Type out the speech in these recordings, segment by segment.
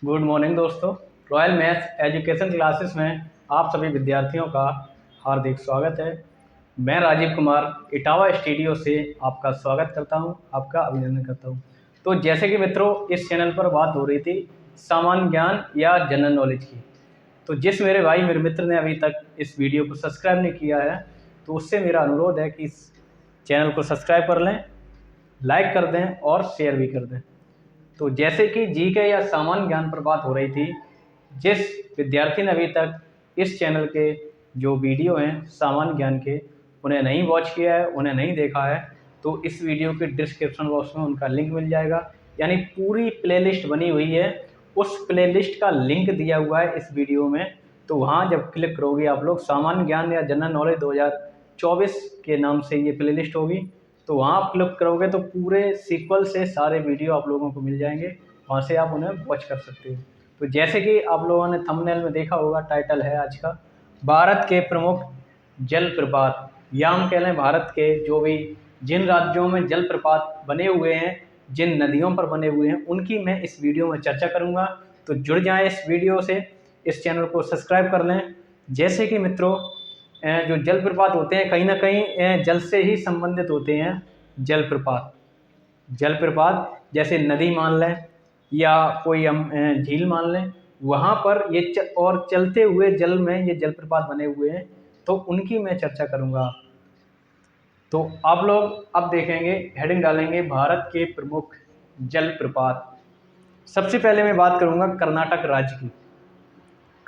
Good morning दोस्तों। Royal maths education classes में आप सभी विद्यार्थियों का हार्दिक स्वागत है। मैं राजीव कुमार इटावा स्टूडियो से आपका स्वागत करता हूं, आपका अभिनंदन करता हूं। तो जैसे कि मित्रों, इस चैनल पर बात हो रही थी सामान्य ज्ञान या जनरल नॉलेज की। तो जिस मेरे मित्र ने अभी तक इस वीडियो को सब्सक्राइब नहीं किया है, तो उससे मेरा अनुरोध है कि इस चैनल को सब्सक्राइब कर लें, लाइक कर दें और शेयर भी कर दें। तो जैसे कि जीके या सामान्य ज्ञान पर बात हो रही थी, जिस विद्यार्थी ने अभी तक इस चैनल के जो वीडियो हैं सामान्य ज्ञान के उन्हें नहीं वॉच किया है, उन्हें नहीं देखा है, तो इस वीडियो के डिस्क्रिप्शन बॉक्स में उनका लिंक मिल जाएगा। यानी पूरी प्लेलिस्ट बनी हुई है, उस प्लेलिस्ट का लिंक दिया हुआ है इस वीडियो में। तो वहाँ जब क्लिक करोगे आप लोग, सामान्य ज्ञान या जनरल नॉलेज 2024 के नाम से ये प्लेलिस्ट होगी। तो वहाँ आप क्लिक करोगे तो पूरे सीक्वल से सारे वीडियो आप लोगों को मिल जाएंगे, वहाँ से आप उन्हें वॉच कर सकते हो। तो जैसे कि आप लोगों ने थंबनेल में देखा होगा, टाइटल है आज का भारत के प्रमुख जलप्रपात, या हम कह लें भारत के जो भी जिन राज्यों में जलप्रपात बने हुए हैं, जिन नदियों पर बने हुए हैं, उनकी मैं इस वीडियो में चर्चा करूँगा। तो जुड़ जाएँ इस वीडियो से, इस चैनल को सब्सक्राइब कर लें। जैसे कि मित्रों, जो जलप्रपात होते हैं कहीं ना कहीं जल से ही संबंधित होते हैं। जलप्रपात जलप्रपात जैसे नदी मान लें या कोई हम झील मान लें, वहाँ पर और चलते हुए जल में ये जलप्रपात बने हुए हैं, तो उनकी मैं चर्चा करूँगा। तो आप लोग अब देखेंगे, हेडिंग डालेंगे भारत के प्रमुख जलप्रपात। सबसे पहले मैं बात करूँगा कर्नाटक राज्य की।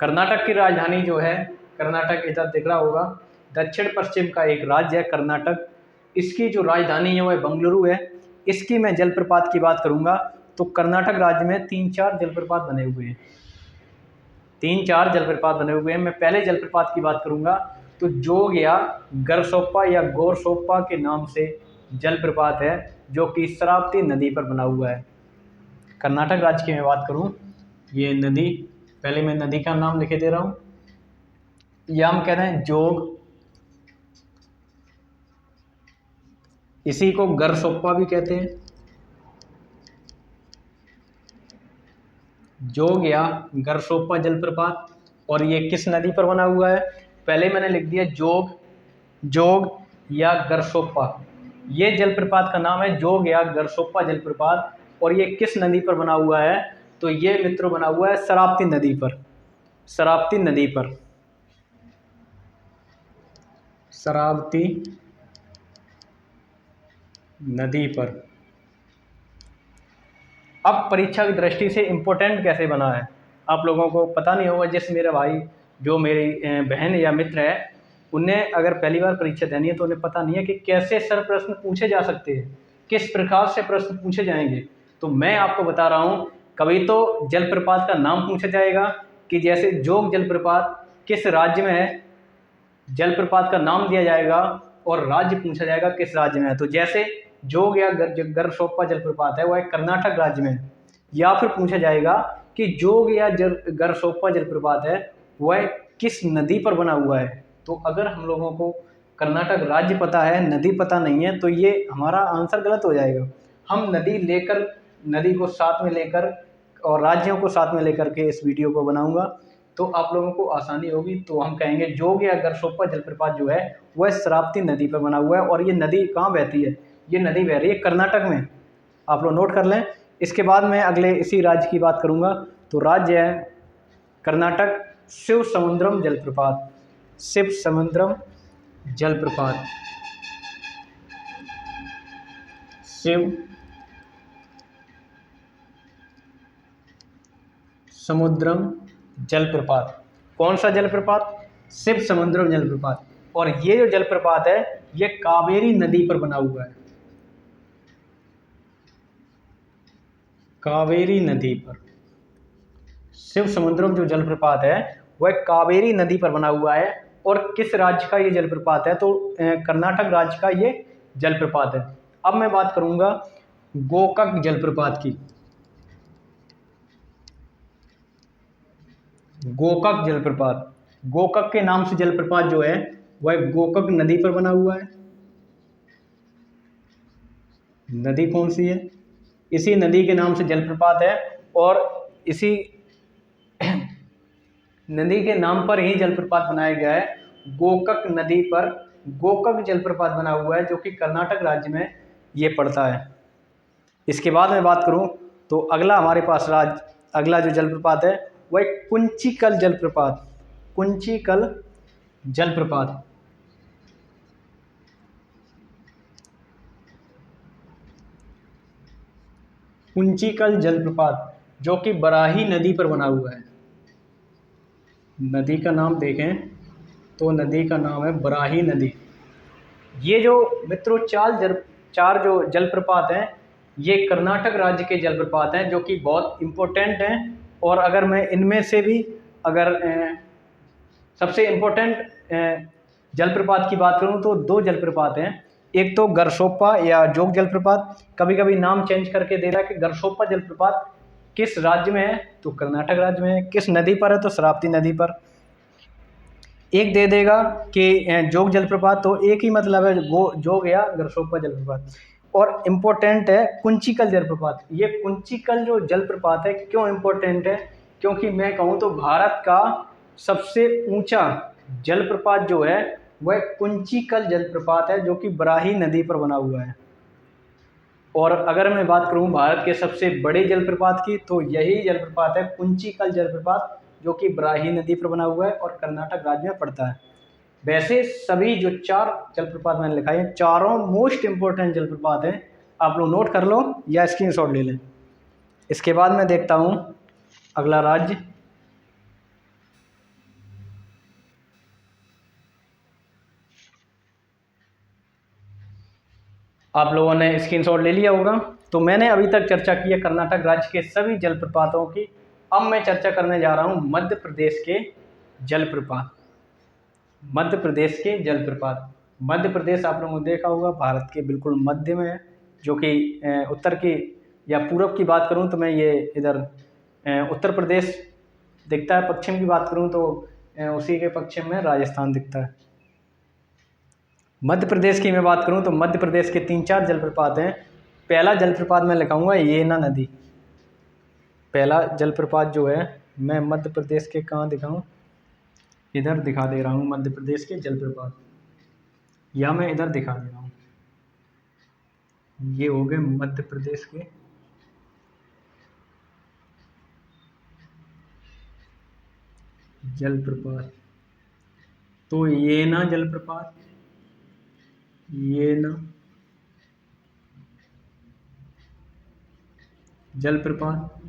कर्नाटक की राजधानी जो है, कर्नाटक इधर दिख रहा होगा, दक्षिण पश्चिम का एक राज्य है कर्नाटक। इसकी जो राजधानी है वह बंगलुरु है। इसकी मैं जलप्रपात की बात करूंगा तो कर्नाटक राज्य में 3-4 जलप्रपात बने हुए हैं। 3-4 जलप्रपात बने हुए हैं। मैं पहले जलप्रपात की बात करूंगा तो जोग या गरसोप्पा या गोरसोप्पा के नाम से जलप्रपात है, जो कि शरावती नदी पर बना हुआ है। कर्नाटक राज्य की मैं बात करूं, ये नदी, पहले मैं नदी का नाम लिखे दे रहा हूं, या हम कह रहे हैं जोग, इसी को गरसोप्पा भी कहते हैं। जोग या गरसोप्पा जलप्रपात, और ये किस नदी पर बना हुआ है? पहले मैंने लिख दिया जोग या गरसोप्पा। ये जलप्रपात का नाम है जोग या गरसोप्पा जलप्रपात, और ये किस नदी पर बना हुआ है? तो ये मित्रों बना हुआ है शरावती नदी पर। शरावती नदी पर, शरावती नदी पर। अब परीक्षा की दृष्टि से इम्पोर्टेंट कैसे बना है, आप लोगों को पता नहीं होगा। जिस मेरा भाई, जो मेरी बहन या मित्र है, उन्हें अगर पहली बार परीक्षा देनी है तो उन्हें पता नहीं है कि कैसे सर प्रश्न पूछे जा सकते हैं, किस प्रकार से प्रश्न पूछे जाएंगे। तो मैं आपको बता रहा हूँ, कभी तो जलप्रपात का नाम पूछा जाएगा कि जैसे जोग जलप्रपात किस राज्य में है, जलप्रपात का नाम दिया जाएगा और राज्य पूछा जाएगा किस राज्य में है। तो जैसे जोग या गरसोप्पा जलप्रपात है वह कर्नाटक राज्य में है, या फिर पूछा जाएगा कि जोग या गरसोप्पा जलप्रपात है वह किस नदी पर बना हुआ है। तो अगर हम लोगों को कर्नाटक राज्य पता है, नदी पता नहीं है, तो ये हमारा आंसर गलत हो जाएगा। हम नदी को साथ में लेकर और राज्यों को साथ में लेकर के इस वीडियो को बनाऊंगा, तो आप लोगों को आसानी होगी। तो हम कहेंगे जोग या गरसोप्पा जलप्रपात जो है वह शरावती नदी पर बना हुआ है। और ये नदी कहाँ बहती है? ये नदी बह रही है कर्नाटक में, आप लोग नोट कर लें। इसके बाद मैं अगले इसी राज्य की बात करूंगा। तो राज्य है कर्नाटक, शिव समुद्रम जलप्रपात। शिव समुद्रम जलप्रपात, शिव समुद्रम जलप्रपात। कौन सा जलप्रपात? शिव समुद्रम जलप्रपात। और ये जो जलप्रपात है ये कावेरी नदी पर बना हुआ है। कावेरी नदी पर शिव समुद्रम जो जलप्रपात है वह कावेरी नदी पर बना हुआ है। और किस राज्य का ये जलप्रपात है? तो कर्नाटक राज्य का ये जलप्रपात है। अब मैं बात करूंगा गोकाक जलप्रपात की। गोकाक जलप्रपात, गोकाक के नाम से जलप्रपात जो है वह गोकाक नदी पर बना हुआ है। नदी कौन सी है? इसी नदी के नाम से जलप्रपात है, और इसी नदी के नाम पर ही जलप्रपात बनाया गया है। गोकक नदी पर गोकक जलप्रपात बना हुआ है, जो कि कर्नाटक राज्य में ये पड़ता है। इसके बाद मैं बात करूं तो अगला हमारे पास अगला जो जलप्रपात है वह एक कुंचिकल जलप्रपात। कुंचिकल जलप्रपात कुंचिकल जलप्रपात जो कि बराही नदी पर बना हुआ है। नदी का नाम देखें तो नदी का नाम है बराही नदी। ये जो मित्रों चार जो जलप्रपात हैं ये कर्नाटक राज्य के जलप्रपात हैं, जो कि बहुत इम्पोर्टेंट हैं। और अगर मैं इनमें से भी अगर सबसे इम्पोर्टेंट जलप्रपात की बात करूं तो दो जलप्रपात हैं। एक तो गरसोप्पा या जोग जलप्रपात, कभी कभी नाम चेंज करके दे रहा है कि गरसोप्पा जलप्रपात किस राज्य में है तो कर्नाटक राज्य में है, किस नदी पर है तो शरावती नदी पर। एक दे देगा कि जोग जलप्रपात, तो एक ही मतलब है वो जोग या गरसोप्पा जलप्रपात। और इम्पोर्टेंट है कुंचिकल जलप्रपात। ये कुंचिकल जो जलप्रपात है क्यों इम्पोर्टेंट है, क्योंकि मैं कहूँ तो भारत का सबसे ऊंचा जलप्रपात जो है वह कुंचिकल जलप्रपात है, जो कि बराही नदी पर बना हुआ है। और अगर मैं बात करूं भारत के सबसे बड़े जलप्रपात की तो यही जलप्रपात है कुंचिकल जलप्रपात, जो कि बराही नदी पर बना हुआ है और कर्नाटक राज्य में पड़ता है। वैसे सभी जो चार जलप्रपात मैंने लिखाए हैं चारों मोस्ट इम्पोर्टेंट जलप्रपात हैं, आप लोग नोट कर लो या स्क्रीनशॉट ले लें। इसके बाद मैं देखता हूं अगला राज्य। आप लोगों ने स्क्रीनशॉट ले लिया होगा। तो मैंने अभी तक चर्चा की है कर्नाटक राज्य के सभी जलप्रपातों की। अब मैं चर्चा करने जा रहा हूं मध्य प्रदेश के जलप्रपात। मध्य प्रदेश के जलप्रपात। मध्य प्रदेश आप लोगों ने देखा होगा भारत के बिल्कुल मध्य में है, जो कि उत्तर की या पूरब की बात करूं तो मैं ये इधर उत्तर प्रदेश दिखता है। पश्चिम की बात करूं तो उसी के पश्चिम में राजस्थान दिखता है। मध्य प्रदेश की मैं बात करूं तो मध्य प्रदेश के 3-4 जलप्रपात हैं। पहला जलप्रपात मैं लिखाऊंगा येना नदी। पहला जलप्रपात जो है मैं मध्य प्रदेश के कहाँ दिखाऊं, इधर दिखा दे रहा हूँ मध्य प्रदेश के जलप्रपात, या मैं इधर दिखा दे रहा हूँ। ये हो गए मध्य प्रदेश के जलप्रपात। तो येना जलप्रपात, येना जलप्रपात।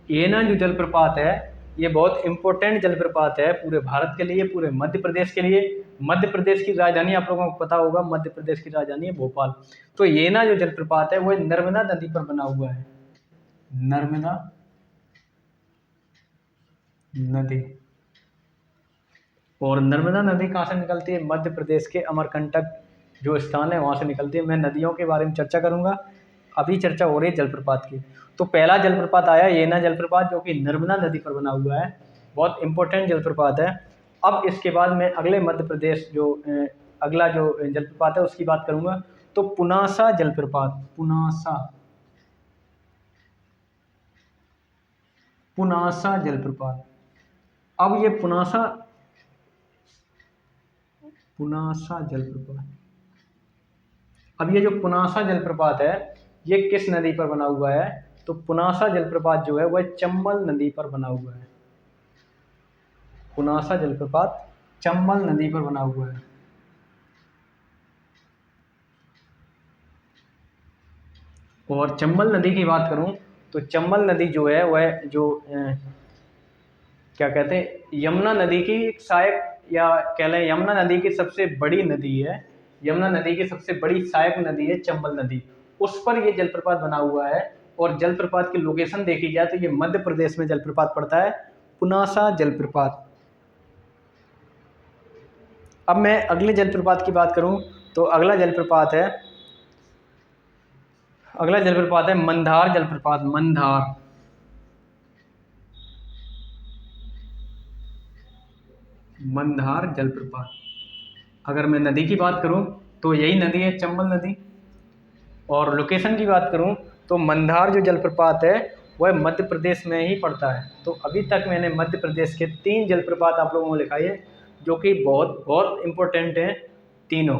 येना जो जलप्रपात है ये बहुत इंपॉर्टेंट जलप्रपात है पूरे भारत के लिए, पूरे मध्य प्रदेश के लिए। मध्य प्रदेश की राजधानी आप लोगों को पता होगा, मध्य प्रदेश की राजधानी है भोपाल। तो येना जो जलप्रपात है वो नर्मदा नदी पर बना हुआ है। नर्मदा नदी। और नर्मदा नदी कहाँ से निकलती है, मध्य प्रदेश के अमरकंटक जो स्थान है वहाँ से निकलती है। मैं नदियों के बारे में चर्चा करूँगा, अभी चर्चा हो रही है जलप्रपात की। तो पहला जलप्रपात आया येना जलप्रपात, जो कि नर्मदा नदी पर बना हुआ है, बहुत इंपॉर्टेंट जलप्रपात है। अब इसके बाद मैं अगले मध्य प्रदेश जो अगला जो जलप्रपात है उसकी बात करूँगा। तो पुनासा जलप्रपात। पुनासा जलप्रपात। अब ये पुनासा जलप्रपात, अब ये जो पुनासा जलप्रपात है ये किस नदी पर बना हुआ है, तो पुनासा जलप्रपात जो है वह चंबल नदी पर बना हुआ है। पुनासा जलप्रपात चंबल नदी पर बना हुआ है। और चंबल नदी की बात करूं तो चंबल नदी जो है वह जो क्या कहते हैं यमुना नदी की सहायक या कह लें यमुना नदी की सबसे बड़ी नदी है। यमुना नदी की सबसे बड़ी सहायक नदी है चंबल नदी, उस पर ये जलप्रपात बना हुआ है। और जलप्रपात की लोकेशन देखी जाए तो ये मध्य प्रदेश में जलप्रपात पड़ता है, पुनासा जलप्रपात। अब मैं अगले जलप्रपात की बात करूं तो अगला जलप्रपात है मंदार जलप्रपात। मंदार जलप्रपात। अगर मैं नदी की बात करूं तो यही नदी है चंबल नदी। और लोकेशन की बात करूं तो मंदार जो जलप्रपात है वह मध्य प्रदेश में ही पड़ता है। तो अभी तक मैंने मध्य प्रदेश के 3 जलप्रपात आप लोगों को लिखाई है, जो कि बहुत बहुत इम्पोर्टेंट हैं तीनों।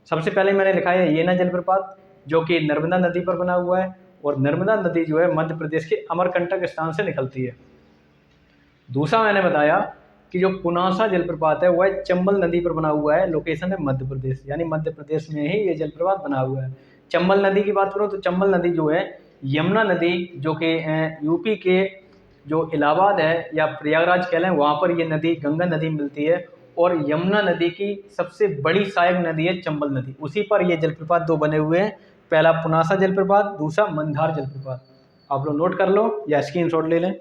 सबसे पहले मैंने लिखा है येना जलप्रपात, जो कि नर्मदा नदी पर बना हुआ है, और नर्मदा नदी जो है मध्य प्रदेश के अमरकंटक स्थान से निकलती है। दूसरा मैंने बताया कि जो पुनासा जलप्रपात है वह चंबल नदी पर बना हुआ है, लोकेशन है मध्य प्रदेश, यानी मध्य प्रदेश में ही ये जलप्रपात बना हुआ है। चंबल नदी की बात करूँ तो चंबल नदी जो है यमुना नदी, जो कि यूपी के जो इलाहाबाद है या प्रयागराज कह लें, वहाँ पर ये नदी गंगा नदी मिलती है, और यमुना नदी की सबसे बड़ी सहायक नदी है चंबल नदी। उसी पर ये जलप्रपात 2 बने हुए हैं, पहला पुनासा जलप्रपात, दूसरा मंदार जलप्रपात। आप लोग नोट कर लो या स्क्रीनशॉट ले लें।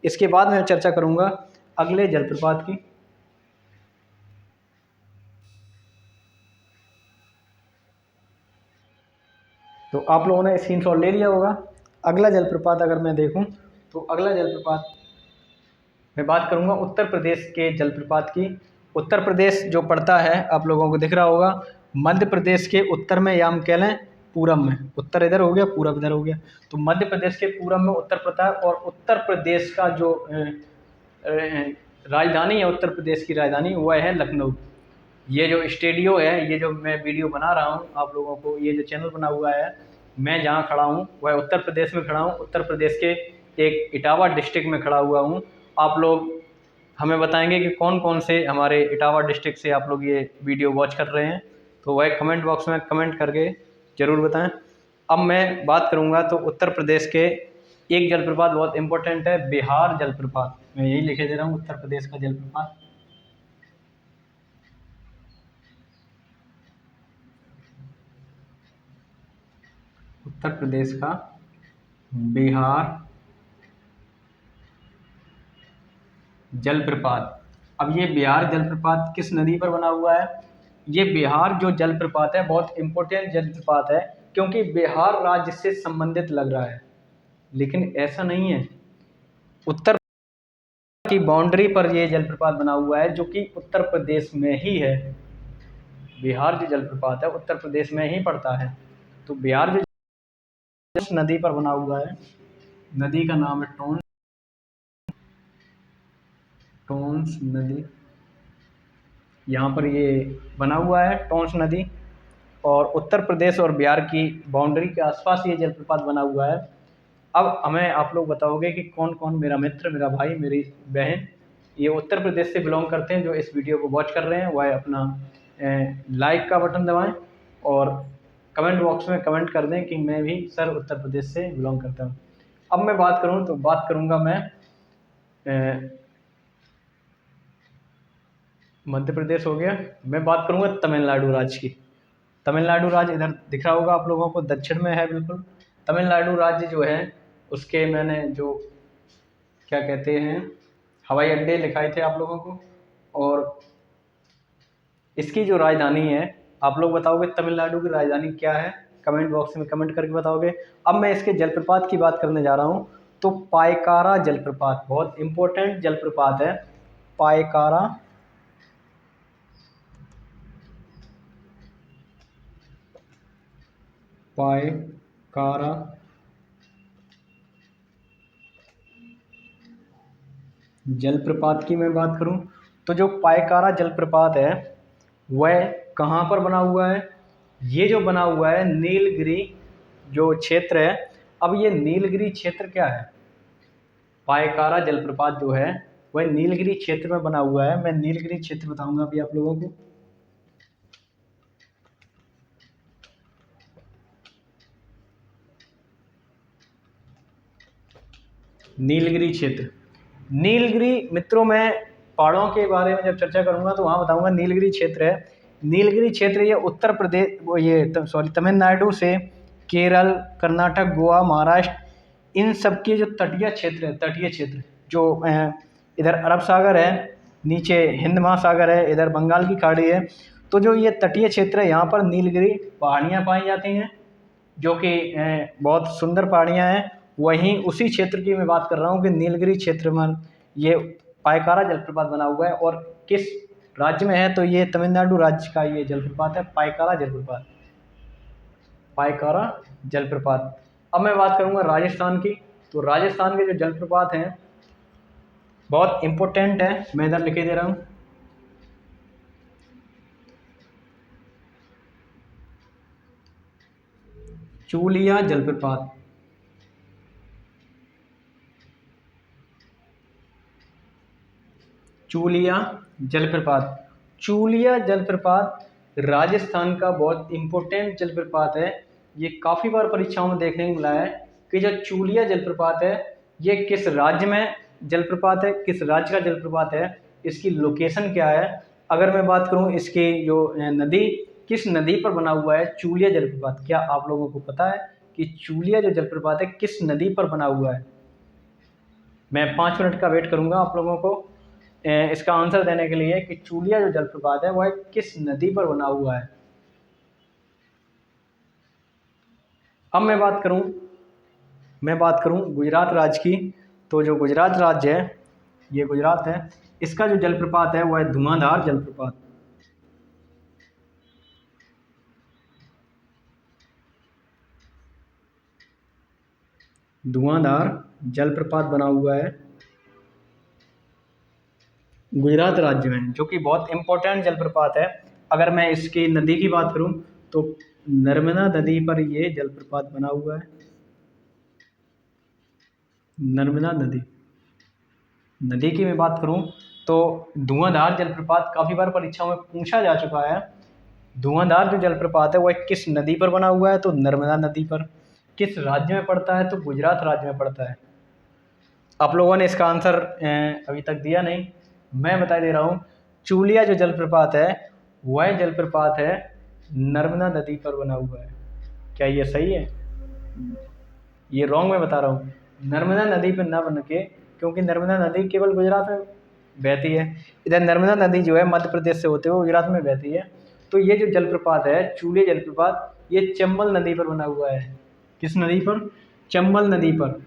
इसके बाद मैं चर्चा करूंगा अगले जलप्रपात की। तो आप लोगों ने स्क्रीनशॉट ले लिया होगा। अगला जलप्रपात अगर मैं देखूं तो अगला जलप्रपात मैं बात करूंगा उत्तर प्रदेश के जलप्रपात की। उत्तर प्रदेश जो पड़ता है आप लोगों को दिख रहा होगा मध्य प्रदेश के उत्तर में, या हम कह लें पूरब में। उत्तर इधर हो गया, पूरब इधर हो गया। तो मध्य प्रदेश के पूरब में उत्तर पड़ता है, और उत्तर प्रदेश का जो राजधानी है, उत्तर प्रदेश की राजधानी वह है लखनऊ। ये जो स्टूडियो है, ये जो मैं वीडियो बना रहा हूँ आप लोगों को, ये जो चैनल बना हुआ है, मैं जहाँ खड़ा हूँ वह उत्तर प्रदेश में खड़ा हूँ। उत्तर प्रदेश के एक इटावा डिस्ट्रिक्ट में खड़ा हुआ हूँ। आप लोग हमें बताएंगे कि कौन कौन से हमारे इटावा डिस्ट्रिक्ट से आप लोग ये वीडियो वॉच कर रहे हैं, तो वह कमेंट बॉक्स में कमेंट करके ज़रूर बताएं। अब मैं बात करूंगा तो उत्तर प्रदेश के एक जलप्रपात बहुत इंपॉर्टेंट है, बिहार जलप्रपात। मैं यही लिखे दे रहा हूँ, उत्तर प्रदेश का जलप्रपात। उत्तर प्रदेश का बिहार जलप्रपात। अब ये बिहार जलप्रपात किस नदी पर बना हुआ है? ये बिहार जो जलप्रपात है बहुत इंपॉर्टेंट जलप्रपात है, क्योंकि बिहार राज्य से संबंधित लग रहा है, लेकिन ऐसा नहीं है। उत्तर की बाउंड्री पर ये जलप्रपात बना हुआ है, जो कि उत्तर प्रदेश में ही है। बिहार जो जलप्रपात है उत्तर प्रदेश में ही पड़ता है। तो बिहार जो नदी पर बना हुआ है, नदी का नाम है टोंस नदी। यहाँ पर ये बना हुआ है टोंस नदी, और उत्तर प्रदेश और बिहार की बाउंड्री के आसपास ये जलप्रपात बना हुआ है। अब हमें आप लोग बताओगे कि कौन कौन, मेरा मित्र, मेरा भाई, मेरी बहन ये उत्तर प्रदेश से बिलोंग करते हैं, जो इस वीडियो को वॉच कर रहे हैं, वह अपना लाइक का बटन दबाएं और कमेंट बॉक्स में कमेंट कर दें कि मैं भी सर उत्तर प्रदेश से बिलोंग करता हूँ। अब मैं बात करूँ तो बात करूँगा मैं मध्य प्रदेश हो गया, मैं बात करूँगा तमिलनाडु राज्य की। तमिलनाडु राज्य इधर दिख रहा होगा आप लोगों को, दक्षिण में है बिल्कुल। तमिलनाडु राज्य जो है उसके मैंने जो क्या कहते हैं हवाई अड्डे लिखाए थे आप लोगों को, और इसकी जो राजधानी है, आप लोग बताओगे तमिलनाडु की राजधानी क्या है, कमेंट बॉक्स में कमेंट करके बताओगे। अब मैं इसके जलप्रपात की बात करने जा रहा हूँ। तो पायकारा जलप्रपात बहुत इंपॉर्टेंट जलप्रपात है। पायकारा पायकारा जलप्रपात की मैं बात करूं तो जो पायकारा जलप्रपात है वह कहाँ पर बना हुआ है? ये जो बना हुआ है नीलगिरी जो क्षेत्र है। अब ये नीलगिरी क्षेत्र क्या है? पायकारा जलप्रपात जो है वह नीलगिरी क्षेत्र में बना हुआ है। मैं नीलगिरी क्षेत्र बताऊंगा अभी आप लोगों को। नीलगिरी क्षेत्र, नीलगिरी मित्रों, मैं पहाड़ों के बारे में जब चर्चा करूंगा तो वहाँ बताऊंगा नीलगिरी क्षेत्र है। नीलगिरी क्षेत्र ये उत्तर प्रदेश, तमिलनाडु से केरल, कर्नाटक, गोवा, महाराष्ट्र, इन सब के जो तटीय क्षेत्र है, तटीय क्षेत्र जो इधर अरब सागर है, नीचे हिंद महासागर है, इधर बंगाल की खाड़ी है। तो जो ये तटीय क्षेत्र है यहाँ पर नीलगिरी पहाड़ियाँ पाई जाती हैं, जो कि बहुत सुंदर पहाड़ियाँ हैं। वहीं उसी क्षेत्र की मैं बात कर रहा हूँ कि नीलगिरी क्षेत्र में ये पायकारा जलप्रपात बना हुआ है। और किस राज्य में है? तो ये तमिलनाडु राज्य का ये जलप्रपात है, पायकारा जलप्रपात। पायकारा जलप्रपात। अब मैं बात करूँगा राजस्थान की। तो राजस्थान के जो जलप्रपात हैं बहुत इम्पोर्टेंट है, मैं इधर लिखे दे रहा हूँ। चूलिया जलप्रपात, चूलिया जलप्रपात, चूलिया जलप्रपात राजस्थान का बहुत इम्पोर्टेंट जलप्रपात है। ये काफ़ी बार परीक्षाओं में देखने को मिला है कि जो चूलिया जलप्रपात है ये किस राज्य में जलप्रपात है, किस राज्य का जलप्रपात है, इसकी लोकेशन क्या है। अगर मैं बात करूं इसकी जो नदी, किस नदी पर बना हुआ है चूलिया जलप्रपात, क्या आप लोगों को पता है कि चूलिया जो जलप्रपात है किस नदी पर बना हुआ है? मैं 5 मिनट का वेट करूंगा आप लोगों को इसका आंसर देने के लिए कि चूलिया जो जलप्रपात है वह किस नदी पर बना हुआ है। अब मैं बात करूं गुजरात राज्य की। तो जो गुजरात राज्य है, ये गुजरात है, इसका जो जलप्रपात है वह है धुआंधार जलप्रपात। धुआंधार जलप्रपात बना हुआ है गुजरात राज्य में, जो कि बहुत इंपॉर्टेंट जलप्रपात है। अगर मैं इसकी नदी की बात करूं तो नर्मदा नदी पर ये जलप्रपात बना हुआ है। नर्मदा नदी की मैं बात करूं तो धुआंधार जलप्रपात काफ़ी बार परीक्षाओं में पूछा जा चुका है। धुआंधार जो जलप्रपात है वह किस नदी पर बना हुआ है? तो नर्मदा नदी पर। किस राज्य में पड़ता है? तो गुजरात राज्य में पड़ता है। आप लोगों ने इसका आंसर अभी तक दिया नहीं, मैं बता दे रहा हूँ। चूलिया जो जलप्रपात है वह जलप्रपात है नर्मदा नदी पर बना हुआ है। क्या ये सही है? ये रॉन्ग मैं बता रहा हूँ। नर्मदा नदी पर ना बन के, क्योंकि नर्मदा नदी केवल गुजरात में बहती है। इधर नर्मदा नदी जो है मध्य प्रदेश से होते हुए गुजरात में बहती है। तो ये जो जलप्रपात है चूलिया जलप्रपात, ये चंबल नदी पर बना हुआ है। किस नदी पर? चंबल नदी पर।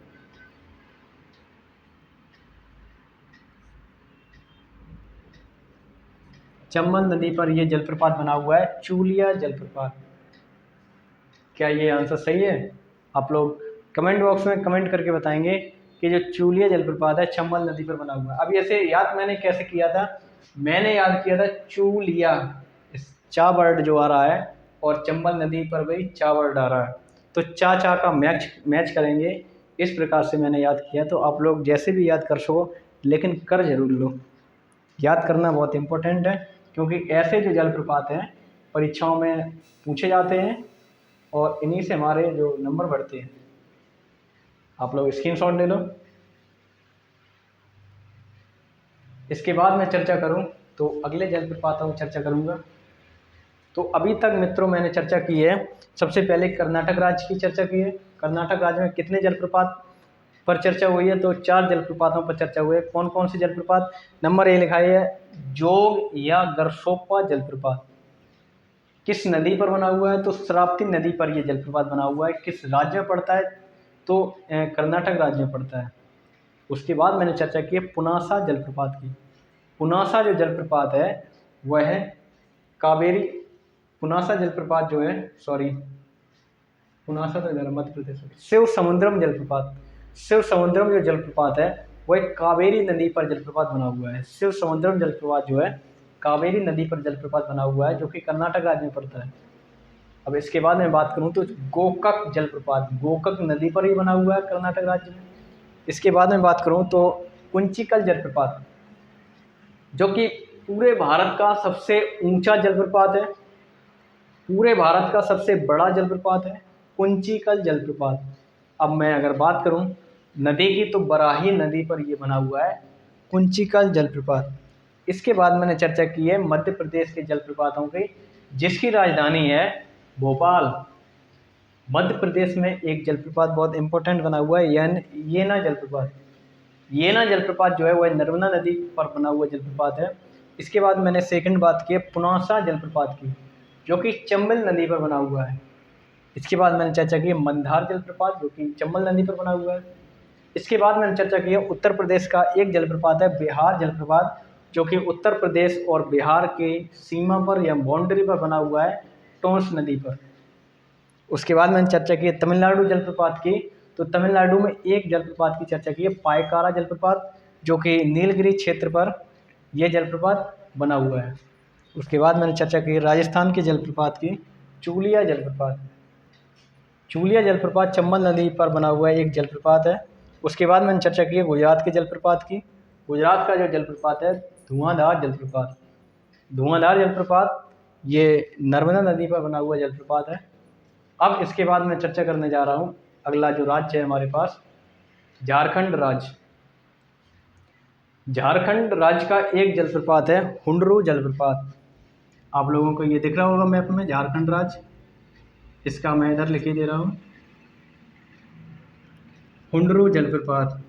चंबल नदी पर यह जलप्रपात बना हुआ है चूलिया जलप्रपात। क्या ये आंसर सही है? आप लोग कमेंट बॉक्स में कमेंट करके बताएंगे कि जो चूलिया जलप्रपात है चंबल नदी पर बना हुआ है। अब ऐसे याद मैंने कैसे किया था? मैंने याद किया था चूलिया, इस चा वर्ड जो आ रहा है, और चंबल नदी पर भी चा वर्ड आ रहा है, तो चा का मैच करेंगे, इस प्रकार से मैंने याद किया। तो आप लोग जैसे भी याद कर सको, लेकिन कर जरूर लो। याद करना बहुत इम्पोर्टेंट है, क्योंकि ऐसे जो जलप्रपात हैं परीक्षाओं में पूछे जाते हैं और इन्हीं से हमारे जो नंबर बढ़ते हैं। आप लोग स्क्रीनशॉट ले लो। इसके बाद मैं चर्चा करूं तो अगले जलप्रपातों की चर्चा करूंगा। तो अभी तक मित्रों मैंने चर्चा की है, सबसे पहले कर्नाटक राज्य की चर्चा की है। कर्नाटक राज्य में कितने जलप्रपात पर चर्चा हुई है? तो 4 जलप्रपातों पर चर्चा हुई है। कौन कौन से जलप्रपात? नंबर ए लिखा है जोग या गरसोप्पा जलप्रपात। किस नदी पर बना हुआ है? तो श्रावती नदी पर यह जलप्रपात बना हुआ है। किस राज्य में पड़ता है? तो कर्नाटक राज्य में पड़ता है। उसके बाद मैंने चर्चा की है पुनासा जलप्रपात की। पुनासा जो जलप्रपात है वह है कावेरी। पुनासा जलप्रपात जो है, पुनासा तो इधर मध्य प्रदेश में। शिव समुद्रम जलप्रपात, शिव समुद्रम जो जलप्रपात है वह कावेरी नदी पर जलप्रपात बना हुआ है। शिव समुद्रम जलप्रपात जो है कावेरी नदी पर जलप्रपात बना हुआ है, जो कि कर्नाटक राज्य में पड़ता है। अब इसके बाद मैं बात करूं तो गोकक जलप्रपात, गोकक नदी पर ही बना हुआ है कर्नाटक राज्य में। इसके बाद मैं बात करूं तो कुंचिकल जलप्रपात, जो कि पूरे भारत का सबसे ऊंचा जलप्रपात है, पूरे भारत का सबसे बड़ा जलप्रपात है कुंचिकल जलप्रपात। अब मैं अगर बात करूं नदी की तो बराही नदी पर यह बना हुआ है कुंचिकल जलप्रपात। इसके बाद मैंने चर्चा की है मध्य प्रदेश के जलप्रपातों की, जिसकी राजधानी है भोपाल। मध्य प्रदेश में एक जलप्रपात बहुत इंपॉर्टेंट बना हुआ है येना जलप्रपात। येना जलप्रपात जो है वह नर्मदा नदी पर बना हुआ जलप्रपात है। इसके बाद मैंने सेकंड बात की है पुनासा जलप्रपात की, जो कि चंबल नदी पर बना हुआ है। इसके बाद मैंने चर्चा की है मंदार जलप्रपात, जो कि चंबल नदी पर बना हुआ है। इसके बाद मैंने चर्चा की है उत्तर प्रदेश का एक जलप्रपात है बिहार जलप्रपात, जो कि उत्तर प्रदेश और बिहार के सीमा पर या बाउंड्री पर बना हुआ है टोंस नदी पर। उसके बाद मैंने चर्चा की है तमिलनाडु जलप्रपात की। तो तमिलनाडु में एक जलप्रपात की चर्चा की है, पायकारा जलप्रपात, जो कि नीलगिरी क्षेत्र पर यह जलप्रपात बना हुआ है। उसके बाद मैंने चर्चा की राजस्थान के जलप्रपात की, चूलिया जलप्रपात। चूलिया जलप्रपात चंबल नदी पर बना हुआ एक जलप्रपात है। उसके बाद मैंने चर्चा की है गुजरात के जलप्रपात की। गुजरात का जो जलप्रपात है धुआंधार जलप्रपात। धुआंधार जलप्रपात ये नर्मदा नदी पर बना हुआ जलप्रपात है। अब इसके बाद मैं चर्चा करने जा रहा हूँ अगला जो राज्य है हमारे पास, झारखंड राज्य। झारखंड राज्य का एक जलप्रपात है हुंडरू जलप्रपात। आप लोगों को ये दिख रहा होगा मैप में, झारखंड राज्य, इसका मैं इधर लिख ही दे रहा हूँ, हुंडरू जलप्रपात।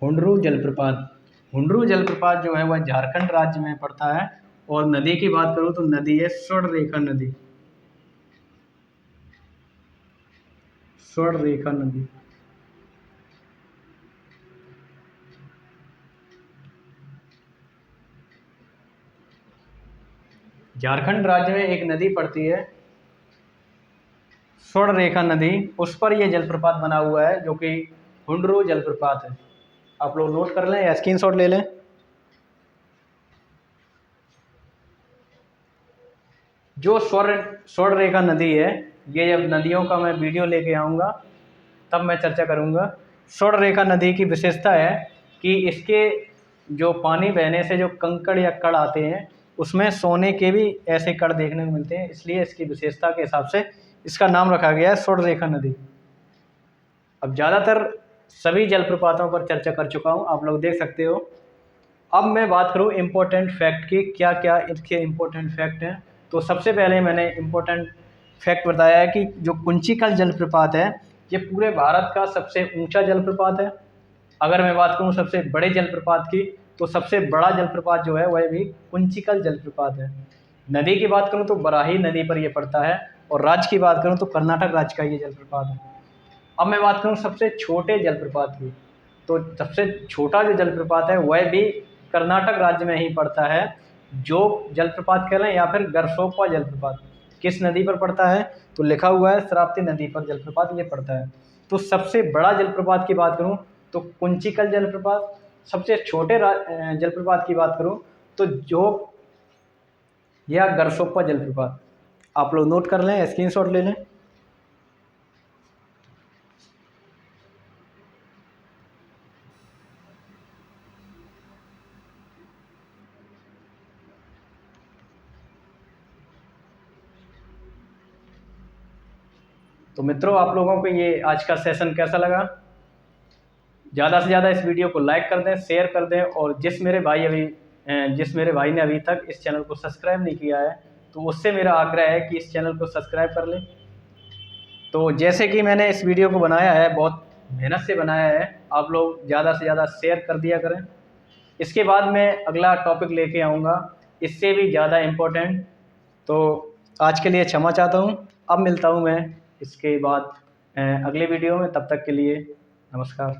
हुंडरू जलप्रपात। हुंडरू जलप्रपात जो है वह झारखंड राज्य में पड़ता है। और नदी की बात करूँ तो नदी है स्वर्णरेखा नदी। स्वर्णरेखा नदी। झारखंड राज्य में एक नदी पड़ती है स्वर्णरेखा नदी, उस पर यह जलप्रपात बना हुआ है जो कि हुंडरू जलप्रपात है। आप लोग नोट कर लें या स्क्रीनशॉट ले लें। जो स्वर्णरेखा नदी है, ये जब नदियों का मैं वीडियो लेके आऊँगा तब मैं चर्चा करूँगा। स्वर्णरेखा नदी की विशेषता है कि इसके जो पानी बहने से जो कंकड़ या कण आते हैं उसमें सोने के भी ऐसे कण देखने को मिलते हैं, इसलिए इसकी विशेषता के हिसाब से इसका नाम रखा गया है स्वर्णरेखा नदी। अब ज़्यादातर सभी जलप्रपातों पर चर्चा कर चुका हूँ, आप लोग देख सकते हो। अब मैं बात करूँ इम्पोर्टेंट फैक्ट की, क्या क्या इसके इम्पोर्टेंट फैक्ट हैं। तो सबसे पहले मैंने इम्पोर्टेंट फैक्ट बताया है कि जो कुंचिकल जलप्रपात है ये पूरे भारत का सबसे ऊंचा जलप्रपात है। अगर मैं बात करूँ सबसे बड़े जलप्रपात की, तो सबसे बड़ा जलप्रपात जो है वह भी कुंचिकल जलप्रपात है। नदी की बात करूँ तो बराही नदी पर यह पड़ता है। और राज्य की बात करूँ तो कर्नाटक राज्य का ये जलप्रपात है। अब मैं बात करूँ सबसे छोटे जलप्रपात की, तो सबसे छोटा जो जलप्रपात है वह भी कर्नाटक राज्य में ही पड़ता है, जो जलप्रपात कह लें या फिर गरसोप्पा जलप्रपात। किस नदी पर पड़ता है, तो लिखा हुआ है श्रावती नदी पर जलप्रपात ये पड़ता है। तो सबसे बड़ा जलप्रपात की बात करूँ तो कुंचिकल जलप्रपात, सबसे छोटे जलप्रपात की बात करूँ तो जोग या गरसोप्पा जलप्रपात। आप लोग नोट कर लें, स्क्रीनशॉट ले लें। तो मित्रों, आप लोगों को ये आज का सेशन कैसा लगा? ज़्यादा से ज़्यादा इस वीडियो को लाइक कर दें, शेयर कर दें, और जिस मेरे भाई ने अभी तक इस चैनल को सब्सक्राइब नहीं किया है तो उससे मेरा आग्रह है कि इस चैनल को सब्सक्राइब कर लें। तो जैसे कि मैंने इस वीडियो को बनाया है, बहुत मेहनत से बनाया है, आप लोग ज़्यादा से ज़्यादा शेयर कर दिया करें। इसके बाद मैं अगला टॉपिक लेके आऊँगा इससे भी ज़्यादा इम्पोर्टेंट। तो आज के लिए क्षमा चाहता हूँ। अब मिलता हूँ मैं इसके बाद अगले वीडियो में, तब तक के लिए नमस्कार।